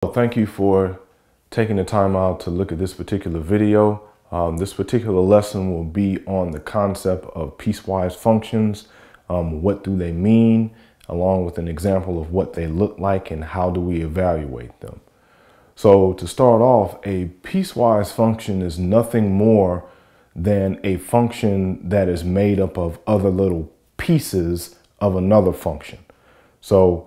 Well, thank you for taking the time out to look at this particular video. This particular lesson will be on the concept of piecewise functions. What do they mean, along with an example of what they look like and how do we evaluate them. So to start off, a piecewise function is nothing more than a function that is made up of other little pieces of another function. So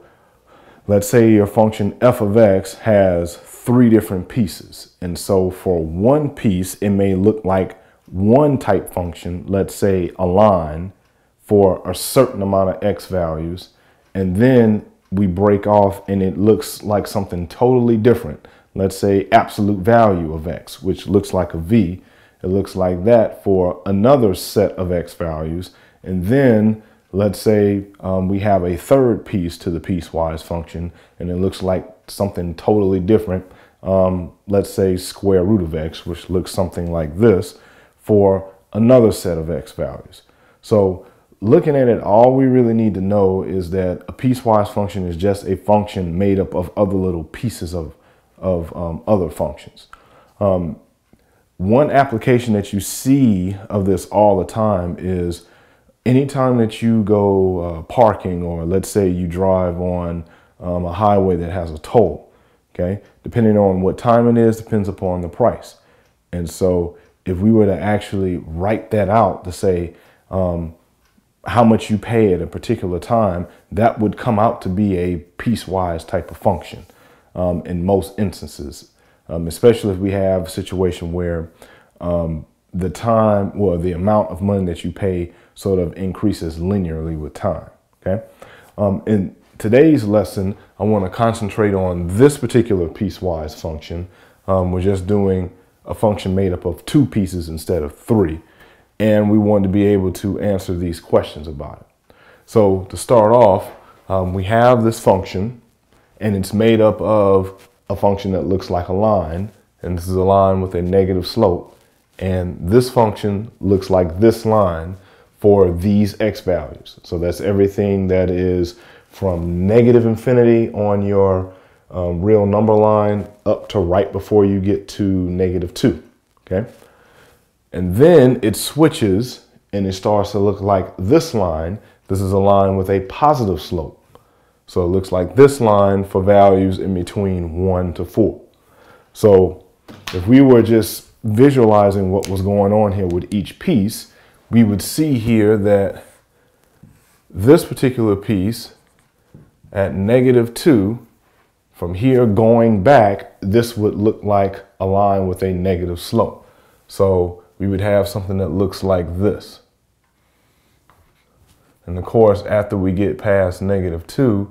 let's say your function f of x has three different pieces. And so for one piece, it may look like one type function, let's say a line for a certain amount of x values. And then we break off and it looks like something totally different. Let's say absolute value of x, which looks like a v. It looks like that for another set of x values. And then let's say we have a third piece to the piecewise function and it looks like something totally different. Let's say square root of x, which looks something like this for another set of x values. So looking at it, all we really need to know is that a piecewise function is just a function made up of other little pieces of other functions. One application that you see of this all the time is anytime that you go parking, or let's say you drive on a highway that has a toll, okay? Depending on what time it is, depends upon the price. And so if we were to actually write that out to say how much you pay at a particular time, that would come out to be a piecewise type of function in most instances, especially if we have a situation where the time or the amount of money that you pay sort of increases linearly with time. Okay. In today's lesson, I want to concentrate on this particular piecewise function. We're just doing a function made up of two pieces instead of three. And we want to be able to answer these questions about it. So to start off, we have this function and it's made up of a function that looks like a line. And this is a line with a negative slope. And this function looks like this line for these x values. So that's everything that is from negative infinity on your real number line up to right before you get to -2, okay? And then it switches and it starts to look like this line. This is a line with a positive slope. So it looks like this line for values in between 1 to 4. So if we were just visualizing what was going on here with each piece, we would see here that this particular piece at -2, from here going back, this would look like a line with a negative slope. So we would have something that looks like this. And of course, after we get past -2,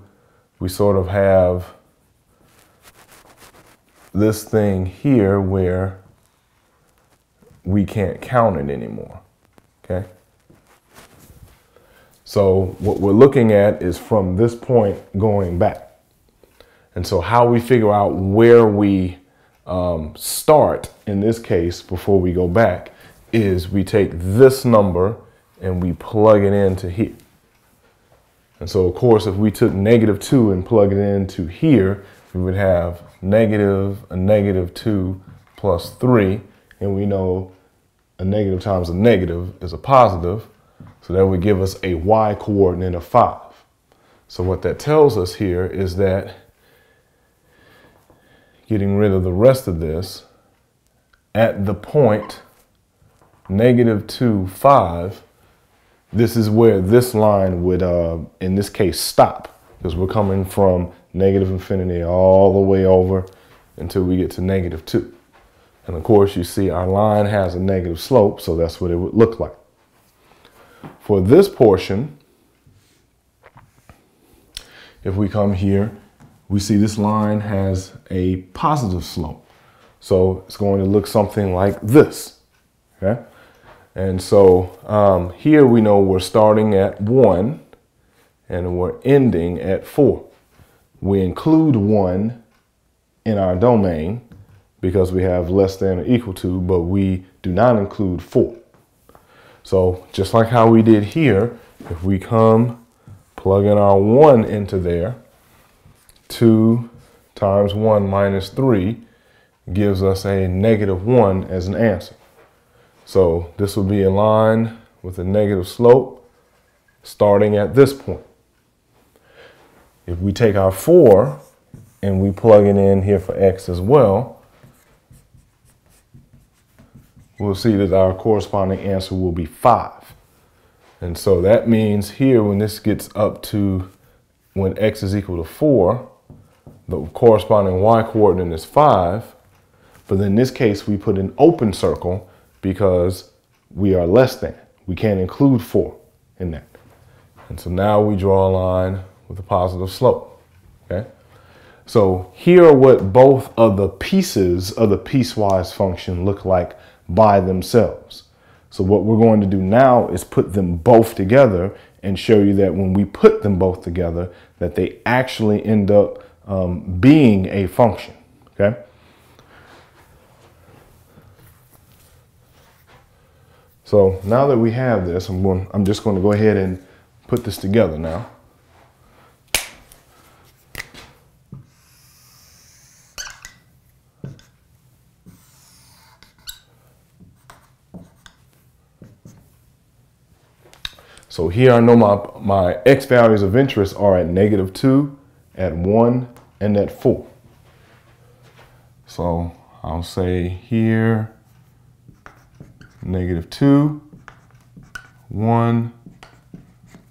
we sort of have this thing here where we can't count it anymore. Okay. So what we're looking at is from this point going back. And so how we figure out where we start in this case before we go back is we take this number and we plug it into here. And so of course, if we took -2 and plug it into here, we would have a -2 plus 3. And we know a negative times a negative is a positive. So that would give us a y coordinate of 5. So what that tells us here is that getting rid of the rest of this, at the point -2, 5, this is where this line would, in this case, stop. Because we're coming from negative infinity all the way over until we get to -2. And of course, you see our line has a negative slope, so that's what it would look like. For this portion, if we come here, we see this line has a positive slope. So it's going to look something like this, okay? And so here we know we're starting at 1 and we're ending at 4. We include 1 in our domain because we have less than or equal to, but we do not include 4. So just like how we did here, if we come plug in our 1 into there, 2, times 1 minus 3 gives us a -1 as an answer. So this will be in line with a negative slope starting at this point. If we take our 4 and we plug it in here for x as well, we'll see that our corresponding answer will be 5. And so that means here when this gets up to when x is equal to 4, the corresponding y coordinate is 5. But in this case, we put an open circle because we are less than. We can't include 4 in that. And so now we draw a line with a positive slope, okay? So here are what both of the pieces of the piecewise function look like by themselves. So what we're going to do now is put them both together and show you that when we put them both together, that they actually end up being a function, okay? So now that we have this, I'm just going to go ahead and put this together now. So here I know my x values of interest are at -2, at 1, and at 4. So I'll say here -2, 1,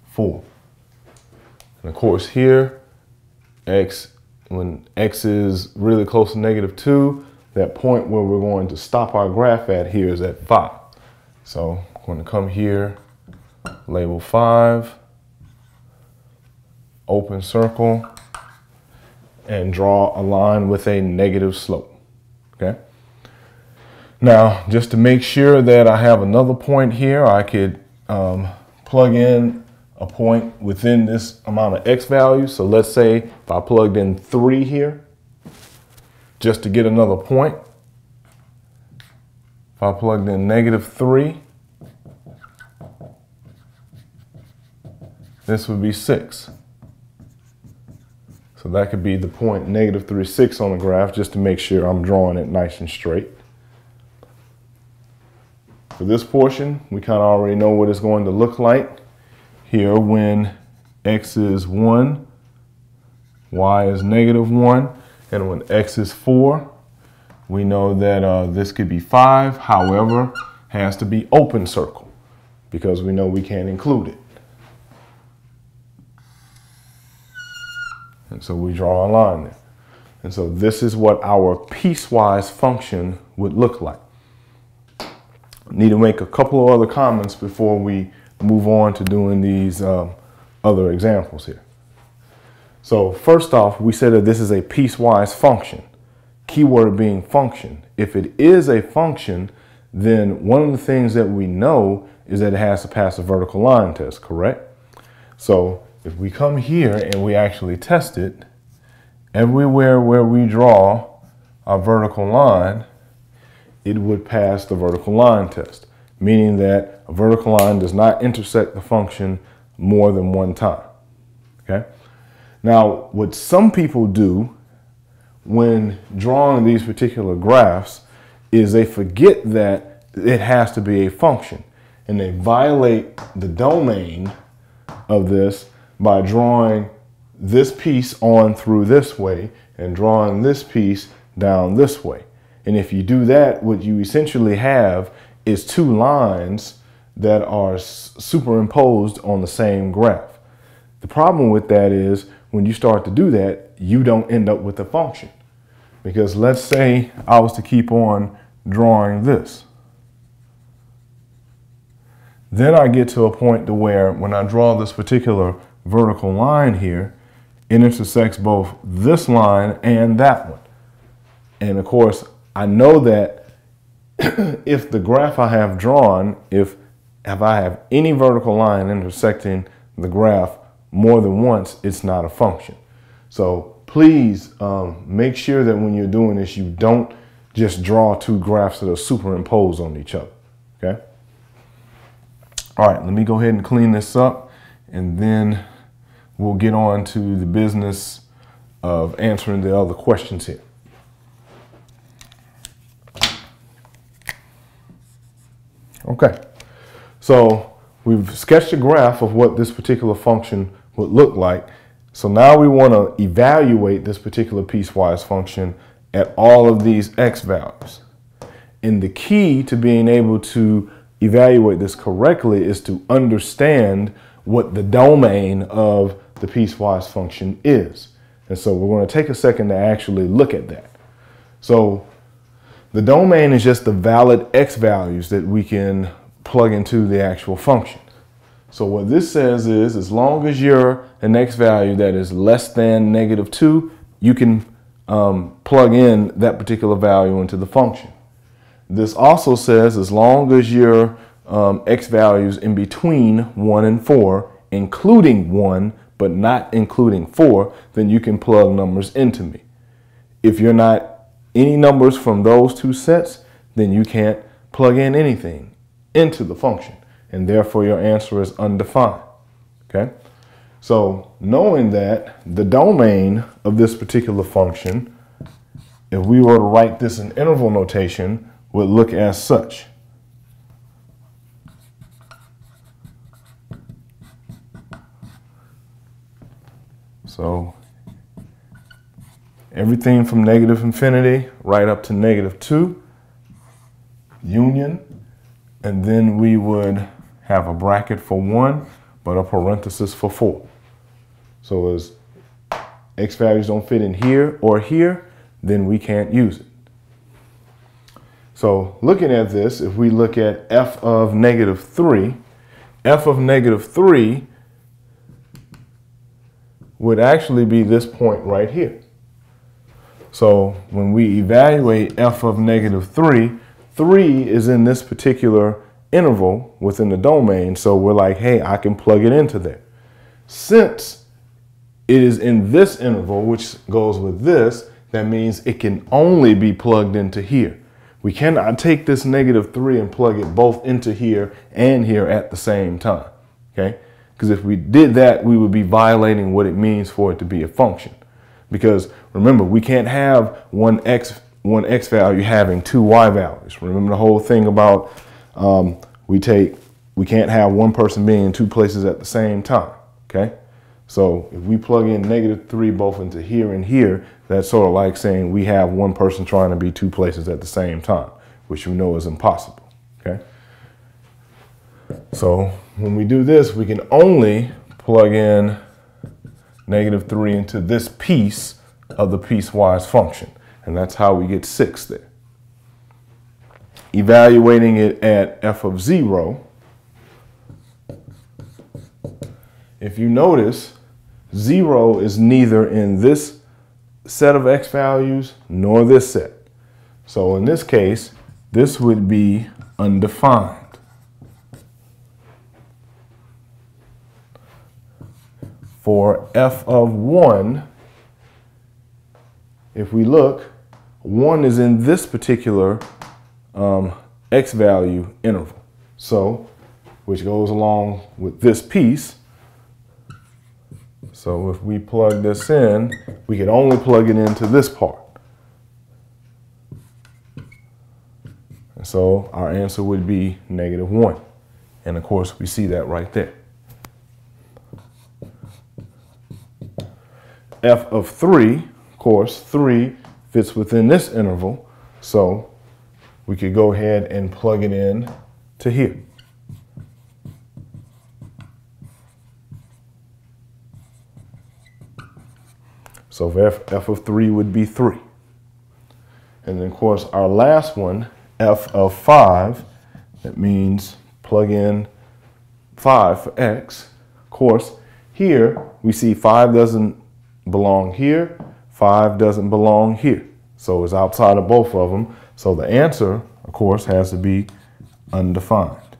4. And of course here, when x is really close to -2, that point where we're going to stop our graph at here is at 5. So I'm going to come here, label 5, open circle, and draw a line with a negative slope, okay? Now, just to make sure that I have another point here, I could plug in a point within this amount of x value. So let's say if I plugged in 3 here, just to get another point. If I plugged in -3, this would be 6. So that could be the point -3, 6 on the graph, just to make sure I'm drawing it nice and straight. For this portion, we kind of already know what it's going to look like. Here, when x is 1, y is -1, and when x is 4, we know that this could be 5. However, has to be open circle because we know we can't include it. And so we draw a line there. And so this is what our piecewise function would look like. Need to make a couple of other comments before we move on to doing these other examples here. So first off, we said that this is a piecewise function. Keyword being function. If it is a function, then one of the things that we know is that it has to pass a vertical line test, correct? So if we come here and we actually test it, everywhere where we draw a vertical line, it would pass the vertical line test, meaning that a vertical line does not intersect the function more than one time, okay? Now, what some people do when drawing these particular graphs is they forget that it has to be a function, and they violate the domain of this by drawing this piece on through this way and drawing this piece down this way. And if you do that, what you essentially have is two lines that are superimposed on the same graph. The problem with that is when you start to do that, you don't end up with a function. Because let's say I was to keep on drawing this. Then I get to a point to where when I draw this particular vertical line here, it intersects both this line and that one. And of course, I know that if the graph I have drawn, if I have any vertical line intersecting the graph more than once, it's not a function. So please make sure that when you're doing this, you don't just draw two graphs that are superimposed on each other, okay? All right, let me go ahead and clean this up, and then we'll get on to the business of answering the other questions here. Okay, so we've sketched a graph of what this particular function would look like. So now we want to evaluate this particular piecewise function at all of these x values. And the key to being able to evaluate this correctly is to understand what the domain of the piecewise function is. And so we're going to take a second to actually look at that. So the domain is just the valid x values that we can plug into the actual function. So what this says is, as long as you're an x value that is less than -2, you can plug in that particular value into the function. This also says as long as your x values in between 1 and 4, including 1, but not including 4, then you can plug numbers into me. If you're not any numbers from those two sets, then you can't plug in anything into the function, and therefore your answer is undefined. Okay? So knowing that, the domain of this particular function, if we were to write this in interval notation, would look as such. So everything from -infinity right up to -2, union, and then we would have a bracket for 1, but a parenthesis for 4. So as x values don't fit in here or here, then we can't use it. So looking at this, if we look at f of -3, f of -3 would actually be this point right here. So when we evaluate f of -3, 3 is in this particular interval within the domain. So we're like, hey, I can plug it into there. Since it is in this interval, which goes with this, that means it can only be plugged into here. We cannot take this -3 and plug it both into here and here at the same time, okay? Because if we did that, we would be violating what it means for it to be a function. Because remember, we can't have one x value having 2 y values. Remember the whole thing about we can't have one person being in 2 places at the same time, okay? So if we plug in -3 both into here and here, that's sort of like saying we have one person trying to be 2 places at the same time, which we know is impossible, okay? So when we do this, we can only plug in -3 into this piece of the piecewise function, and that's how we get 6 there. Evaluating it at f of 0, if you notice, 0 is neither in this set of x values nor this set. So in this case, this would be undefined. For f of 1, if we look, 1 is in this particular x value interval. So, which goes along with this piece. So if we plug this in, we can only plug it into this part. And so our answer would be -1. And of course, we see that right there. F of 3, of course, 3 fits within this interval. So we could go ahead and plug it in to here. So f of 3 would be 3. And then, of course, our last one, f of 5, that means plug in 5 for x. Of course, here we see 5 doesn't belong here, 5 doesn't belong here. So it's outside of both of them. So the answer, of course, has to be undefined.